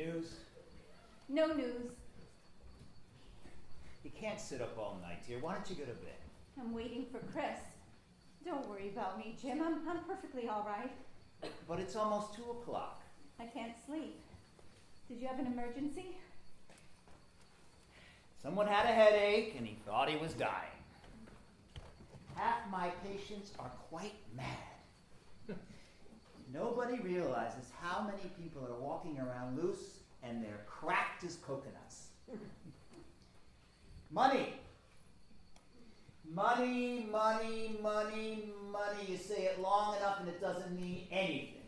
news? No news. You can't sit up all night, dear. Why don't you go to bed? I'm waiting for Chris. Don't worry about me, Jim. I'm perfectly all right. But it's almost 2 o'clock. I can't sleep. Did you have an emergency? Someone had a headache and he thought he was dying. Half my patients are quite mad. Nobody realizes how many people are walking around loose and they're cracked as coconuts. Money. Money, money, money, money. You say it long enough and it doesn't mean anything.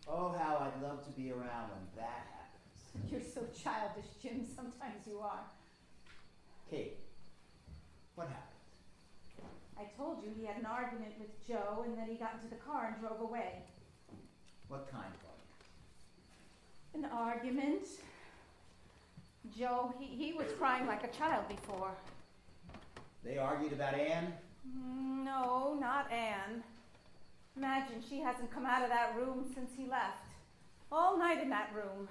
Oh, how I'd love to be around when that happens. You're so childish, Jim. Sometimes you are. Kate, what happened? I told you he had an argument with Joe and then he got into the car and drove away. What kind of argument? An argument? Joe, he was crying like a child before. They argued about Anne? No, not Anne. Imagine she hasn't come out of that room since he left. All night in that room.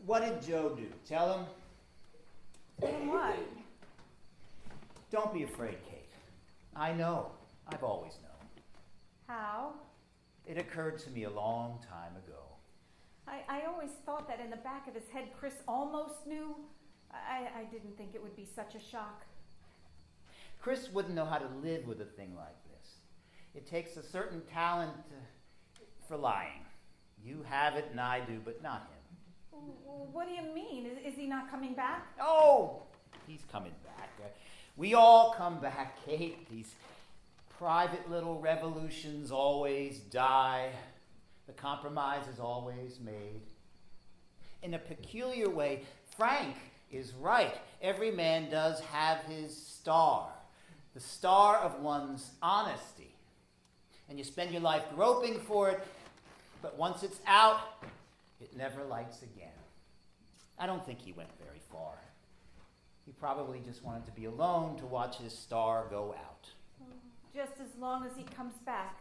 What did Joe do? Tell him? Tell him what? Don't be afraid, Kate. I know. I've always known. How? It occurred to me a long time ago. I always thought that in the back of his head Chris almost knew. I didn't think it would be such a shock. Chris wouldn't know how to live with a thing like this. It takes a certain talent for lying. You have it and I do, but not him. What do you mean? Is he not coming back? Oh, he's coming back. We all come back, Kate. These private little revolutions always die. The compromise is always made. In a peculiar way, Frank is right. Every man does have his star, the star of one's honesty. And you spend your life groping for it, but once it's out, it never lights again. I don't think he went very far. He probably just wanted to be alone to watch his star go out. Just as long as he comes back.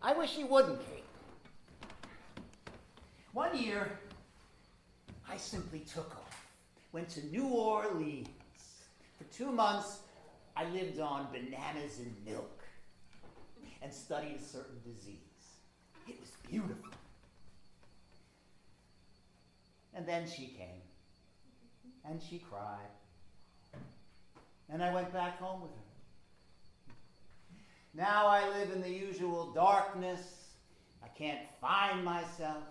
I wish he wouldn't, Kate. One year, I simply took off, went to New Orleans. For 2 months, I lived on bananas and milk and studied a certain disease. It was beautiful. And then she came, and she cried, and I went back home with her. Now I live in the usual darkness. I can't find myself.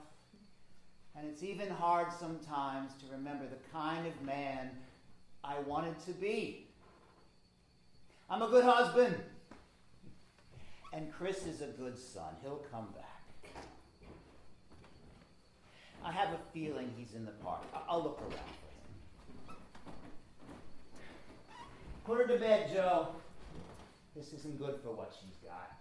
And it's even hard sometimes to remember the kind of man I wanted to be. I'm a good husband. And Chris is a good son. He'll come back. I have a feeling he's in the park. I'll look around for him. Put her to bed, Joe. This isn't good for what she's got.